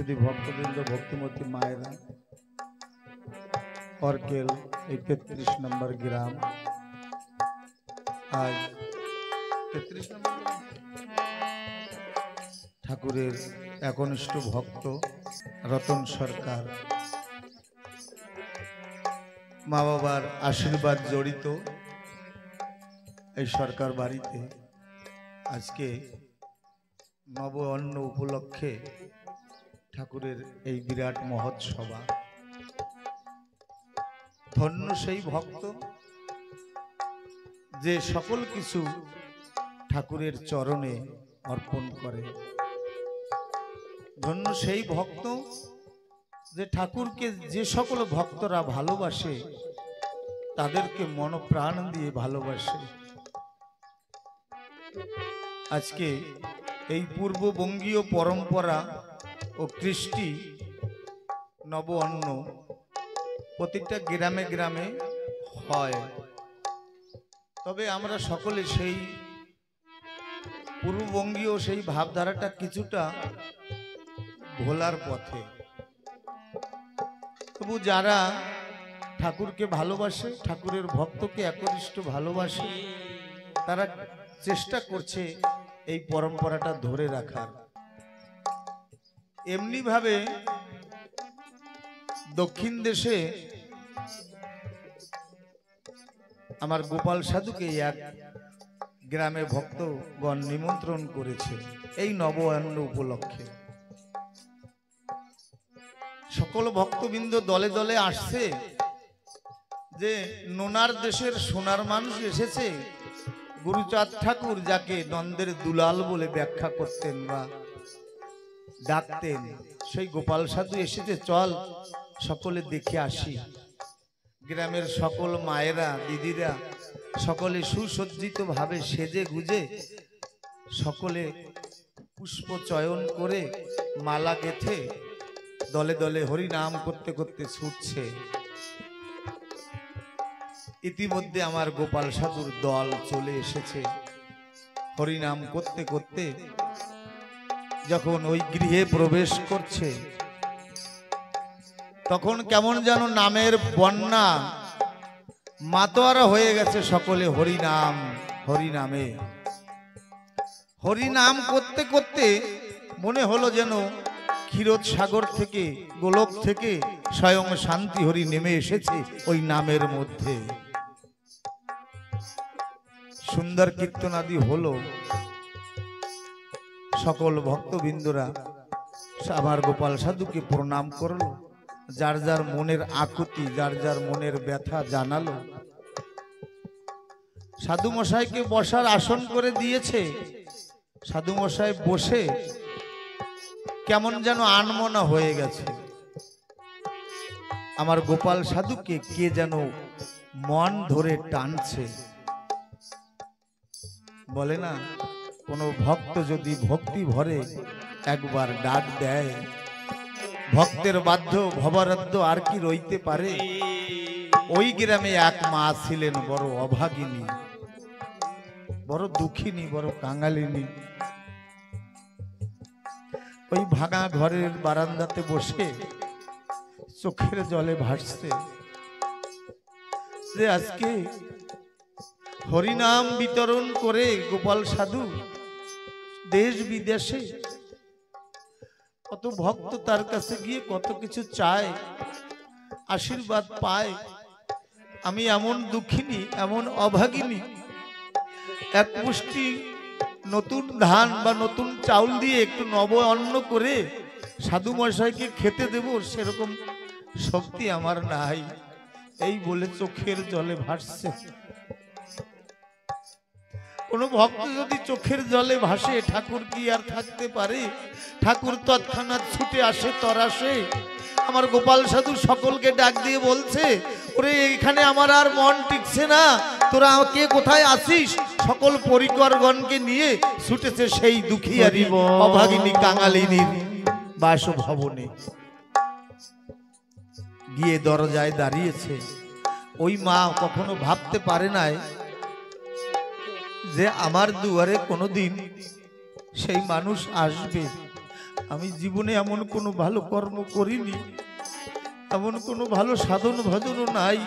শুধু ভক্তবৃন্দ, ভক্তিমতী মায়েরা, অর্কেল এই 33 নম্বর গ্রাম, আজ 33 নম্বর ঠাকুরের একনিষ্ঠ ভক্ত রতন সরকার, মা বাবার আশীর্বাদ জড়িত এই সরকার বাড়িতে আজকে নব অন্ন উপলক্ষে ঠাকুরের এই বিরাট মহোৎসবা। ধন্য সেই ভক্ত যে সকল কিছু ঠাকুরের চরণে অর্পণ করে। ধন্য সেই ভক্ত যে ঠাকুরকে যে সকল ভক্তরা ভালোবাসে তাদেরকে মন প্রাণ দিয়ে ভালোবাসে। আজকে এই পূর্ববঙ্গীয় পরম্পরা ও কৃষ্টি নব অন্ন প্রত্যেকটা গ্রামে গ্রামে হয়, তবে আমরা সকলে সেই পূর্ববঙ্গীয় সেই ভাবধারাটা কিছুটা ভোলার পথে। তবু যারা ঠাকুরকে ভালোবাসে, ঠাকুরের ভক্তকে একনিষ্ঠ ভালোবাসে, তারা চেষ্টা করছে এই পরম্পরাটা ধরে রাখার। এমনি ভাবে দক্ষিণ দেশে আমার গোপাল সাধুকে এক গ্রামে ভক্তগণ নিমন্ত্রণ করেছে এই নবান্ন উপলক্ষে। সকল ভক্তবৃন্দ দলে দলে আসছে যে নোনার দেশের সোনার মানুষ এসেছে। গুরুচাঁদ ঠাকুর, যাকে নন্দের দুলাল বলে ব্যাখ্যা করতেন বা ডাকতেন, সেই গোপাল সাধু এসেছে, চল সকলে দেখে আসি। গ্রামের সকল মায়েরা, দিদিরা সকলে সুসজ্জিত ভাবে সেজে গুজে সকলে পুষ্প চয়ন করে মালা গেথে দলে দলে হরি নাম করতে করতে ছুটছে। ইতিমধ্যে আমার গোপাল সাধুর দল চলে এসেছে। হরিনাম করতে করতে যখন ওই গৃহে প্রবেশ করছে, তখন কেমন যেন নামের বন্যা মাতোয়ারা হয়ে গেছে। সকলে হরিনাম হরিনামে হরিনাম করতে করতে মনে হলো যেন ক্ষীরোদ সাগর থেকে, গোলক থেকে স্বয়ং শান্তি হরি নেমে এসেছে ওই নামের মধ্যে। সুন্দর কীর্তনাদি হলো। সকল ভক্তবৃন্দরা আমার গোপাল সাধুকে প্রণাম করলো, যার যার মনের আকুতি, যার যার মনের ব্যথা জানালো। সাধু মশাইকে বসার আসন করে দিয়েছে। সাধু মশাই বসে কেমন যেন আনমনা হয়ে গেছে। আমার গোপাল সাধুকে কে যেন মন ধরে টানছে। বলে না, কোনো ভক্ত যদি ভক্তি ভরে একবার ডাক দেয়, ভক্তের বাধ্য ভবরাধ্য আর কি রইতে পারে। ওই গ্রামে এক মা ছিলেন বড় অভাগিনী, বড় দুঃখিনী, বড় কাঙালিনী। ওই ভাঙা ঘরের বারান্দাতে বসে চোখের জলে ভাসছে যে আজকে হরিনাম বিতরণ করে গোপাল সাধু দেশ বিদেশে কত ভক্ত তার কাছে গিয়ে কত কিছু চায়, আশীর্বাদ পায়। আমি এমন দুঃখিনী, এমন অভাগিনী, এক মুষ্টি নতুন ধান বা নতুন চাউল দিয়ে একটু নব অন্ন করে সাধু মশাইকে খেতে দেব, সেরকম শক্তি আমার নাই। এই বলে চোখের জলে ভাসছে। কোন ভক্ত যদি চোখের জলে ভাসে, ঠাকুর কি আর থাকতে পারে? ঠাকুর তৎক্ষণাৎ ছুটে আসে তরাসে। আমার গোপাল সাধু সকলকে ডাক দিয়ে বলছে, ওরে এখানে আমার আর মন টিকছে না, তোরা কে কোথায় আসিস? সকল পরিকরগণকে নিয়ে ছুটেছে সেই দুঃখিয়ারি অভাগিনী কাঙালিনীর বাসভবনে। গিয়ে দরজায় দাঁড়িয়েছে। ওই মা কখনো ভাবতে পারে নাই যে আমার দুয়ারে কোনোদিন সেই মানুষ আসবে। আমি জীবনে এমন কোনো ভালো কর্ম করিনি, এমন কোনো ভালো সাধন ভজনও নাই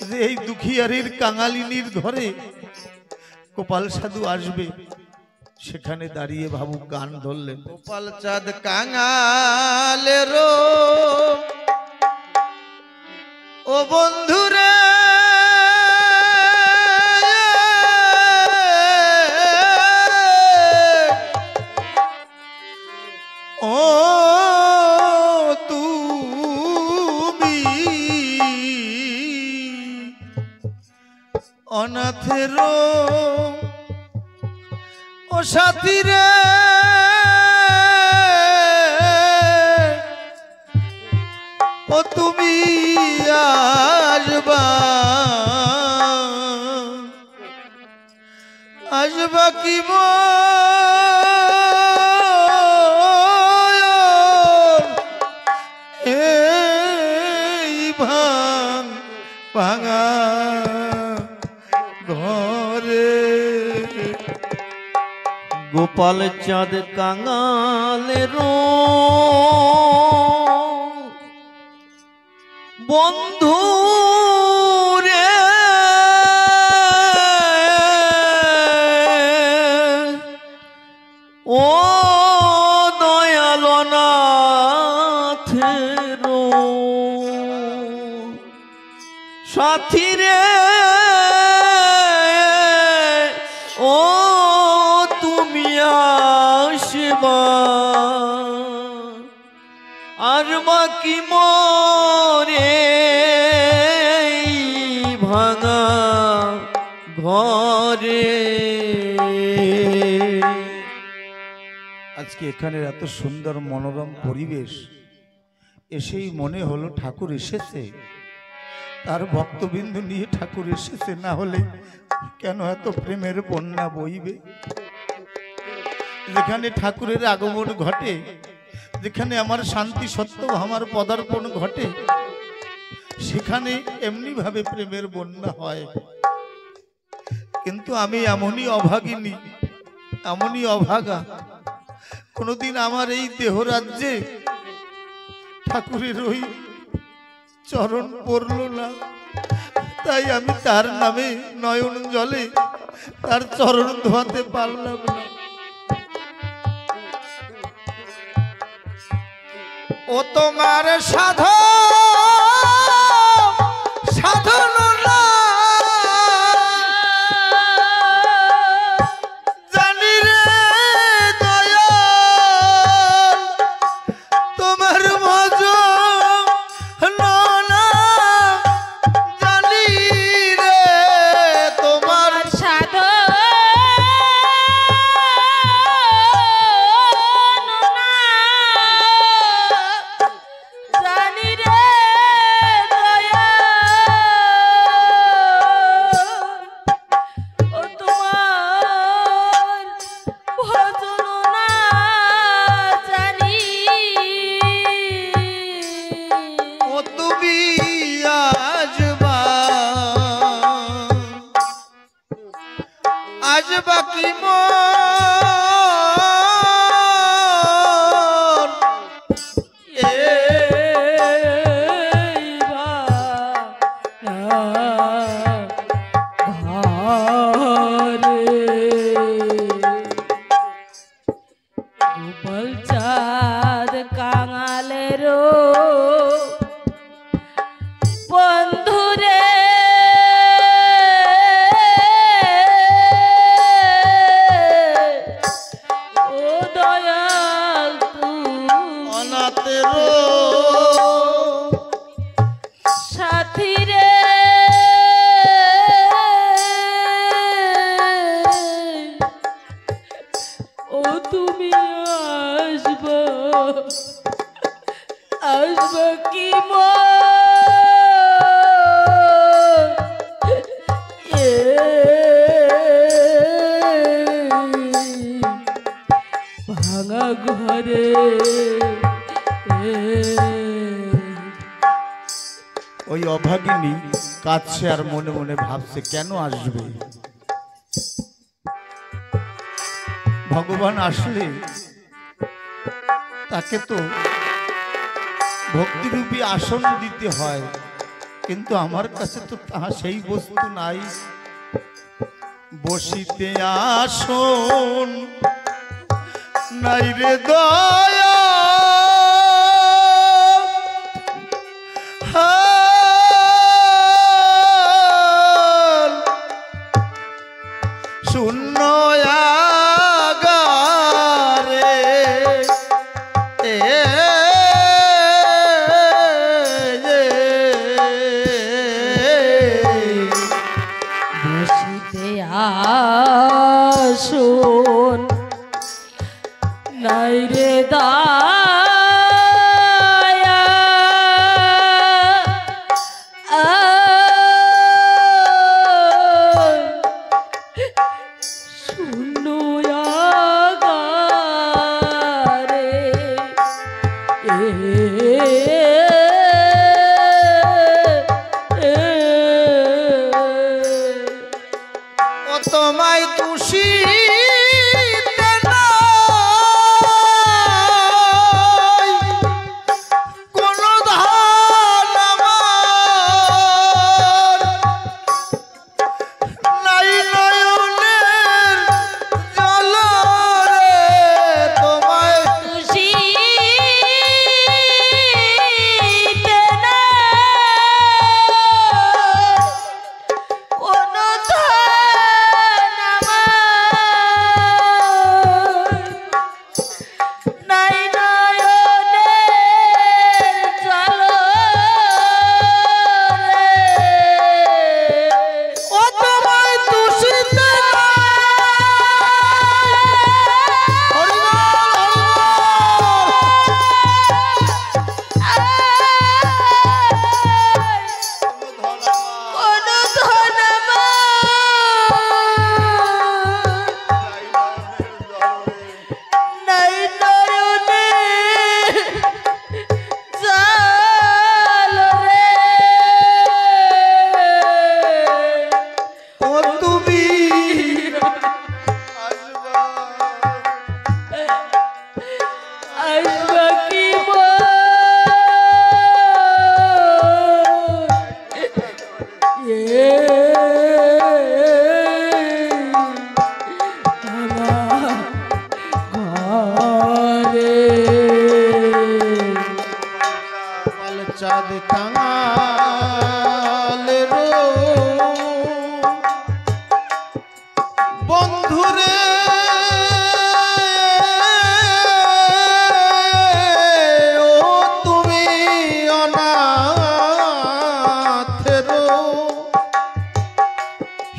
যে এই দুখিয়ারির কাঙালিনীর ঘরে গোপাল সাধু আসবে। সেখানে দাঁড়িয়ে ভাবু গান ধরলেন, গোপাল চাঁদ কাঙালের ও বন্ধুরে ও তুমি অনাথের ও সাথী রে ও তুমি আসবা আসবা কি এই ভাঙা ঘরে। গোপাল চাঁদ কাঙালের বন্ধু রে ও দয়াল নাথের সাথী রে ও তুমি আসবা আর বাকি মরে ভাঙা ঘরে। আজকে এখানের এত সুন্দর মনোরম পরিবেশ, এসেই মনে হলো ঠাকুর এসেছে, তার ভক্তবিন্দু নিয়ে ঠাকুর এসেছে, না হলে কেন এত প্রেমের বন্যা বইবে। যেখানে ঠাকুরের আগমন ঘটে, যেখানে আমার শান্তি সত্য আমার পদার্পণ ঘটে, সেখানে এমনি ভাবে প্রেমের বন্যা হয়। কিন্তু আমি এমনই অভাগিনী, এমনই অভাগা, কোনোদিন আমার এই দেহ রাজ্যে ঠাকুরের ওই চরণ পড়ল না, তাই আমি তার নামে নয়ন জলে তার চরণ ধোয়াতে পারলাম না। ও তোমার সাধন জানি রে দয়াল, তোমার ভজন জানি রে, তোমার আজ বাকি মন গোপাল চাঁদ কাঙালের বন্ধুরে আসবো কি ভাঙা ঘরে। ওই অভাগিনী কাঁদছে আর মনে মনে ভাবছে কেন আসবে। ভগবান আসলে তাকে তো ভক্তিরূপী আসন দিতে হয়, কিন্তু আমার কাছে তো তাহা সেই বস্তু নাই। বসিতে আসন নাই রে দয়া, শূন্য আগারে বসিতে আসুন নাই রে দায়া, শূন্য আগারে ও তোমায় তুষি চাঁদ কাঙালের বন্ধুরে ও তুমি অনাথের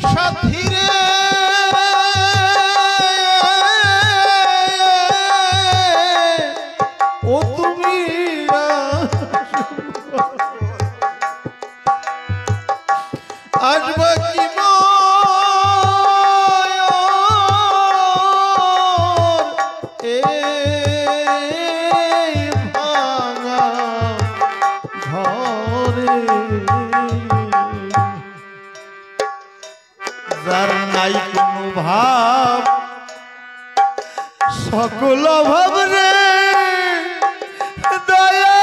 সাথীরে ও তুমি আসবা কি এই ভাঙা ঘরে যার নাই কোনো ভাব সকল ভাব রে দয়া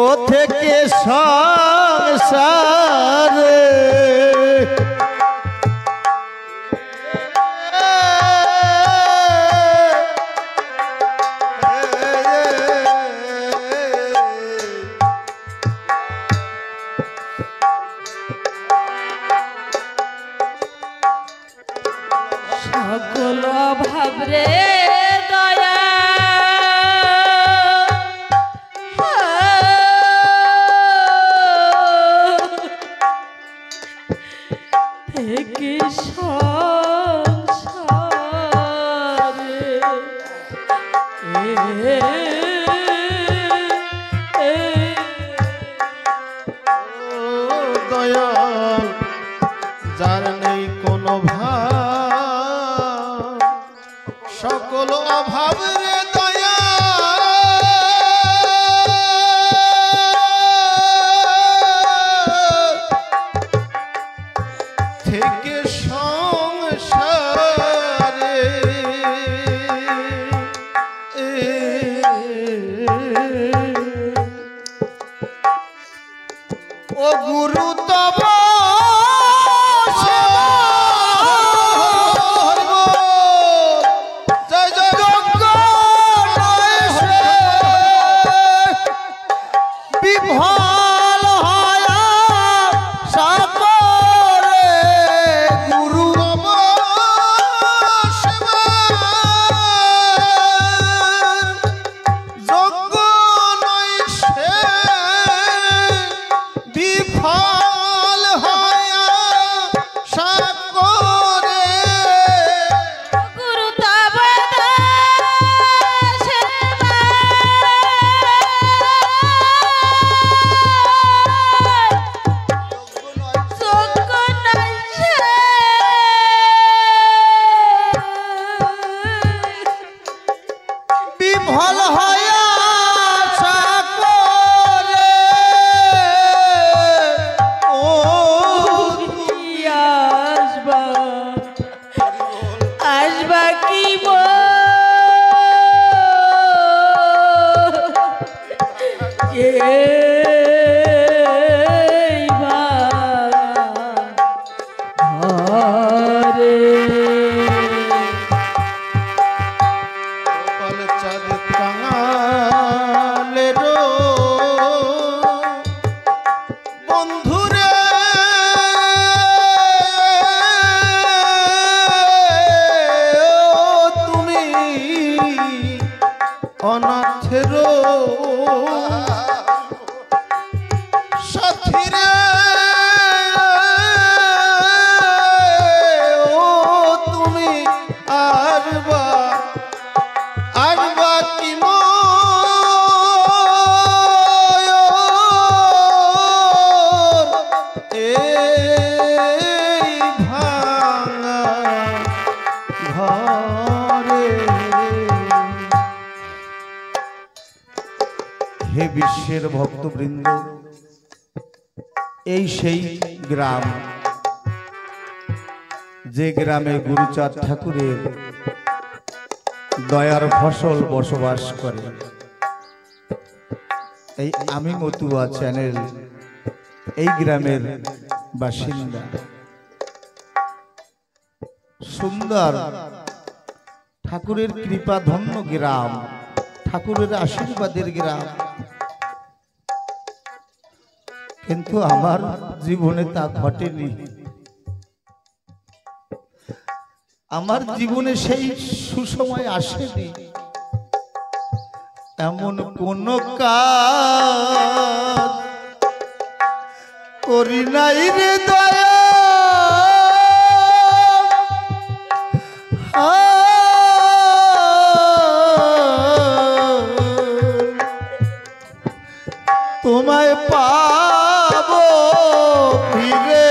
ও থেকে সংসারে সকল অভাব রে দয়া থেকে সংসারে দয়াল যার নেই কোনো ভাব সকল অভাব রে দয়া থেকে সংসারে ও গুরু তব বিফল হয় সাগরে গুরু যোগ্য নয় সে বিফল হয় সাগরে গুরু তব বিফল হয় সাগরে ও আসবা আসবা কি চাঁদ কাঙালেরও বন্ধুরে তুমি অনাথেরও সাথীরে ও তুমি আরবা আরবা কি এই ভাঙা ঘরে হে বিশ্বের ভক্তবৃন্দ, এই সেই গ্রাম যে গ্রামে গুরুচাঁদ ঠাকুরের দয়ার ফসল বসবাস করে। এই আমি মতুয়া চ্যানেল এই গ্রামের বাসিন্দা। সুন্দর ঠাকুরের কৃপা ধন্য গ্রাম, ঠাকুরের আশীর্বাদের গ্রাম, কিন্তু আমার জীবনে তা ঘটেনি। আমার জীবনে সেই সুসময় আসেনি। এমন কোন কাজ করি নাই রে দয়া, তোমায় পাবো ফিরে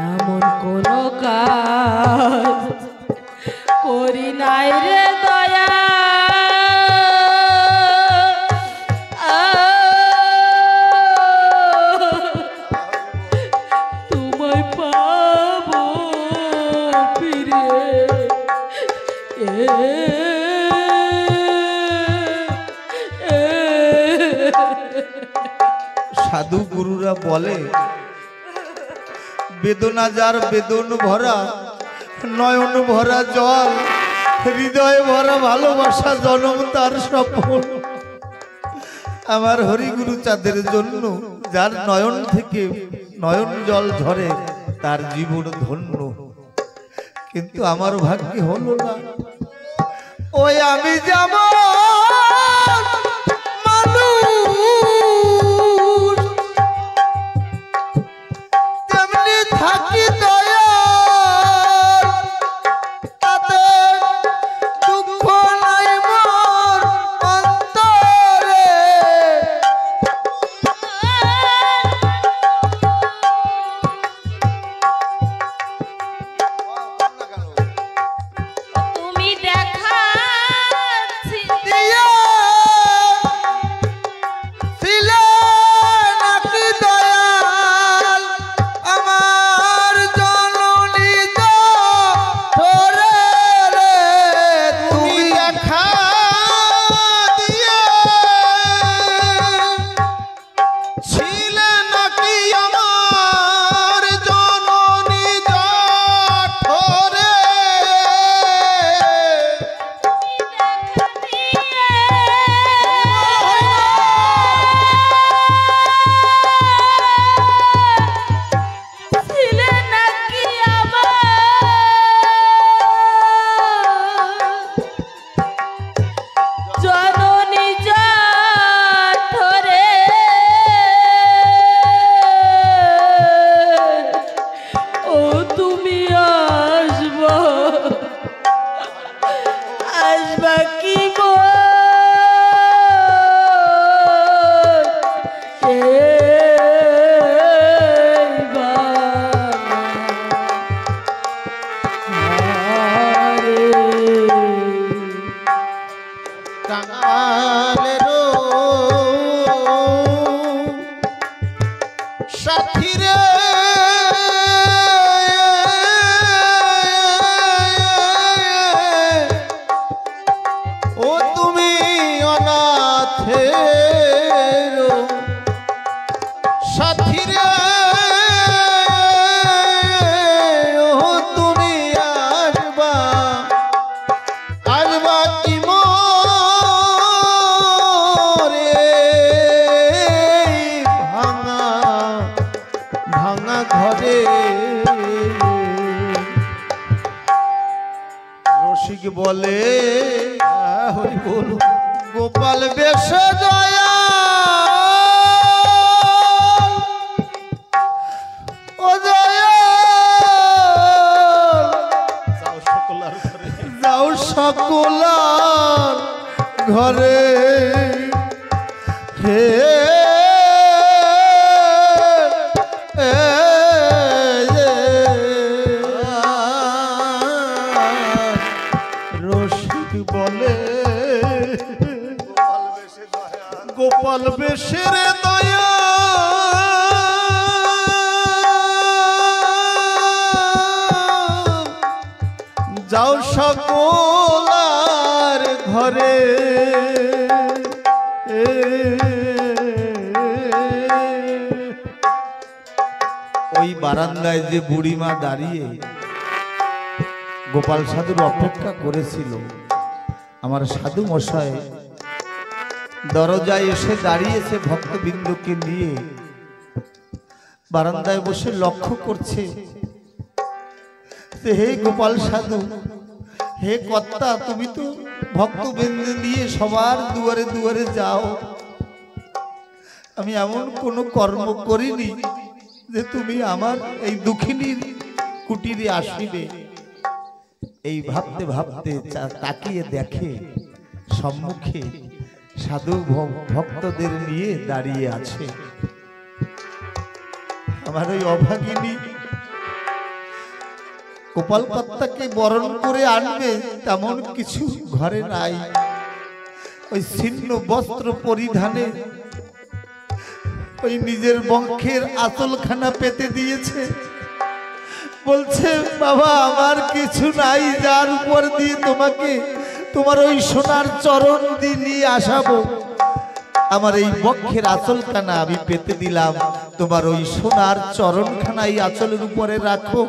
এমন কোন কাজ করি নাই রে দয়া, তোমায় পাবো ফিরে সাধু গুরুরা বলে, বেদনা যার বেদন ভরা, নয়ন ভরা জল, হৃদয় ভরা ভালোবাসা, জনম তার সফল। আমার হরিগুরু চাঁদের জন্য যার নয়ন থেকে নয়ন জল ঝরে তার জীবন ধন্য, কিন্তু আমার ভাগ্যে হলো না। ওই আমি যেমন মানুষ তেমনি থাকি দয়া, তাতে দুঃখ নাই মোর অন্তরে। তুমি দেখাচ্ছি কাঙালেরও সাথী রে ও তুমি অনাথের সাথী রে ও তুমি আসবা আসবা কি মোরে ভাঙা ভাঙা ঘরে রসিক বলে হরি বল গোপাল বেশ দয়া ও দয়া যাও সকলার ঘরে হে রসিক বলে গোপাল বেশের দয়া যাও সকলার ঘরে ওই বারান্দায় যে বুড়িমা দাঁড়িয়ে গোপাল সাধুর অপেক্ষা করেছিল, আমার সাধু মশাই দরজায় এসে দাঁড়িয়েছে ভক্তবৃন্দকে নিয়ে, বারান্দায় বসে লক্ষ্য করছে যে হে গোপাল সাধু, হে কর্তা, তুমি তো ভক্তবৃন্দ নিয়ে সবার দুয়ারে দুয়ারে যাও, আমি এমন কোনো কর্ম করিনি যে তুমি আমার এই দুঃখিনীর কুটিরে আসিবে। এই ভাবতে ভাবতে তাকিয়ে দেখে সম্মুখে সাধু ভক্তদের নিয়ে দাঁড়িয়ে আছে। আমার ওই অভাগিনী গোপাল কর্তাকে বরণ করে আনবে তেমন কিছু ঘরে নাই, ওই ছিন্ন বস্ত্র পরিধানে ওই নিজের বক্ষের আঁচলখানা পেতে দিয়েছে, বলছে বাবা আমার কিছু নাই যার উপর দিয়ে তোমাকে তোমার ওই সোনার চরণ দিয়ে নিয়ে আসাবো, আমার এই বক্ষের আঁচলখানা আমি পেতে দিলাম, তোমার ওই সোনার চরণখানা এই আঁচলের উপরে রাখো,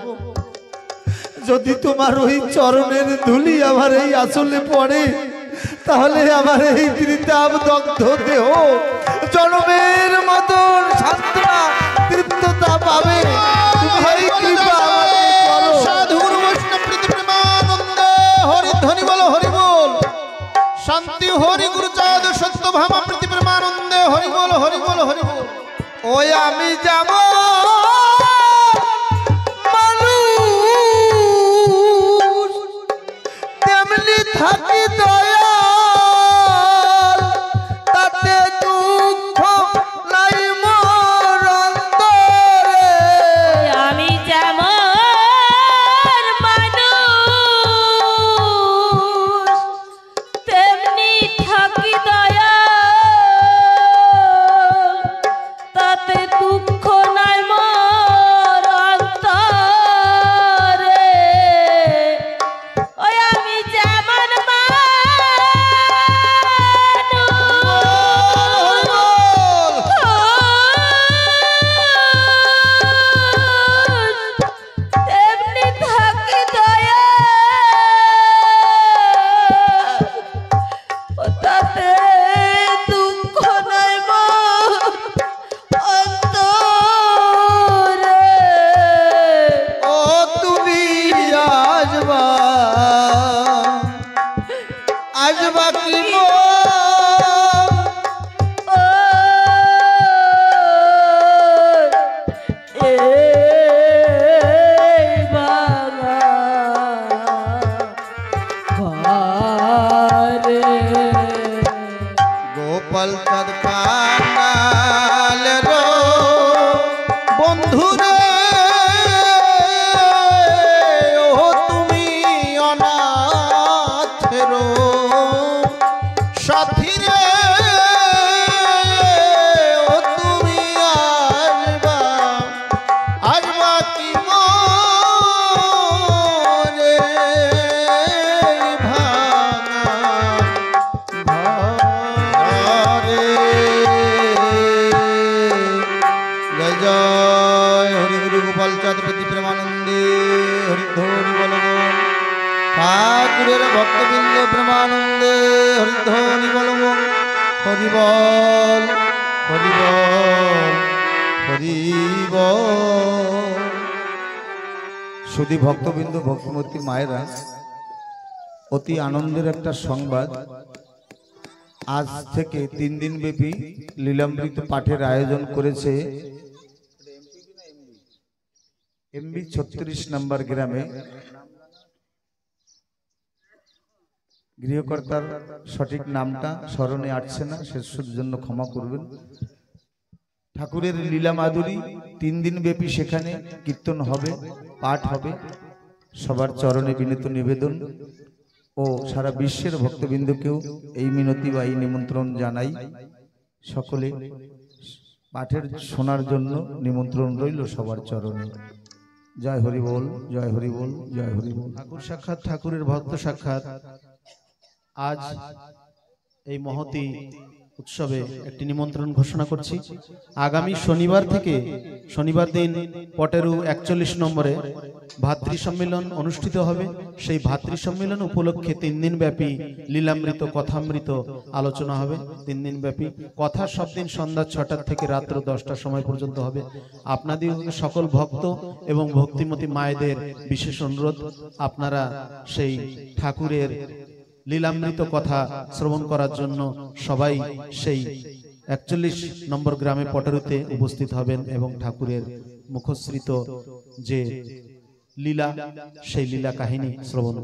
যদি তোমার ওই চরণের ধুলি আমার এই আঁচলে পড়ে তাহলে আমার এই ত্রিতাপ দগ্ধ দেহ জনমের মতন শান্তা তৃপ্ততা পাবে। সাধুর বৈষ্ণব প্রীতি প্রেমানন্দে হরি ধ্বনি বল হরি বল, শান্তি হরি গুরু চাঁদ সত্য ভামা প্রীতি প্রেমানন্দে হরি বল হরি বল হরি বল। ওই আমি যাব তেমনি থাকি দয়াল, তাতে দুঃখ নাই মোর অন্তরে। আমি যেমন মানুষ তেমনি থাকি দয়াল, তাতে দুঃখ নাই মোর অন্তরে। ওই আমি যেমন তেমনি থাকি দয়াল, তাতে দুঃখ নাই মোর অন্তরে। ও তুমি আসবা আসবা কি গো গোপাল চাঁদ কাঙালের বন্ধু রে ও তুমি অনাথের সাথী রে ও তুমি আসবা আসবা কি মোরে ভাঙা ঘরে। জয় জয় হরি গুরু গোপাল চাঁদ প্রতি প্রেমানন্দে হরি ধ্বনি বল ঠাকুরের ভক্তবৃন্দ প্রেমানন্দে হরি ধ্বনি বল হরি বল হরি বল হরি বল। শুধু ভক্তবৃন্দ ভক্তিমতী মায়েরা, অতি আনন্দের একটা সংবাদ, আজ থেকে 3 দিন ব্যাপী লীলামৃত পাঠের আয়োজন করেছে এমবি 36 নম্বর গ্রামে। গৃহকর্তার সঠিক নামটা স্মরণে আসছে না, শেষের জন্য ক্ষমা করবেন। ঠাকুরের লীলা মাধুরী 3 দিন ব্যাপী সেখানে কীর্তন হবে, পাঠ হবে। সবার চরণে বিনীত নিবেদন ও সারা বিশ্বের ভক্তবৃন্দকেও এই মিনতি বা এই নিমন্ত্রণ জানাই, সকলে পাঠের শোনার জন্য নিমন্ত্রণ রইল সবার চরণে। জয় হরি বল, জয় হরি বল, জয় হরি বল। ঠাকুর সাক্ষাৎ, ঠাকুরের ভক্ত সাক্ষাৎ। আজ এই মহতি উৎসবে একটি নিমন্ত্রণ ঘোষণা করছি। আগামী শনিবার থেকে, শনিবার দিন পটেরু 41 নম্বরে ভাতৃ সম্মেলন অনুষ্ঠিত হবে। সেই ভাতৃ সম্মেলন উপলক্ষে 3 দিন ব্যাপী লীলামৃত কথামৃত আলোচনা হবে। 3 দিন ব্যাপী কথা সব দিন সন্ধ্যা 6টা থেকে রাত্র 10টার সময় পর্যন্ত হবে। আপনাদের সকল ভক্ত এবং ভক্তিমতী মায়েদের বিশেষ অনুরোধ, আপনারা সেই ঠাকুরের লীলামৃত কথা শ্রবণ করার জন্য সবাই সেই 41 নম্বর গ্রামে পটেরুতে উপস্থিত হবেন এবং ঠাকুরের মুখশ্রিত যে লীলা, সেই লীলা কাহিনী শ্রবণ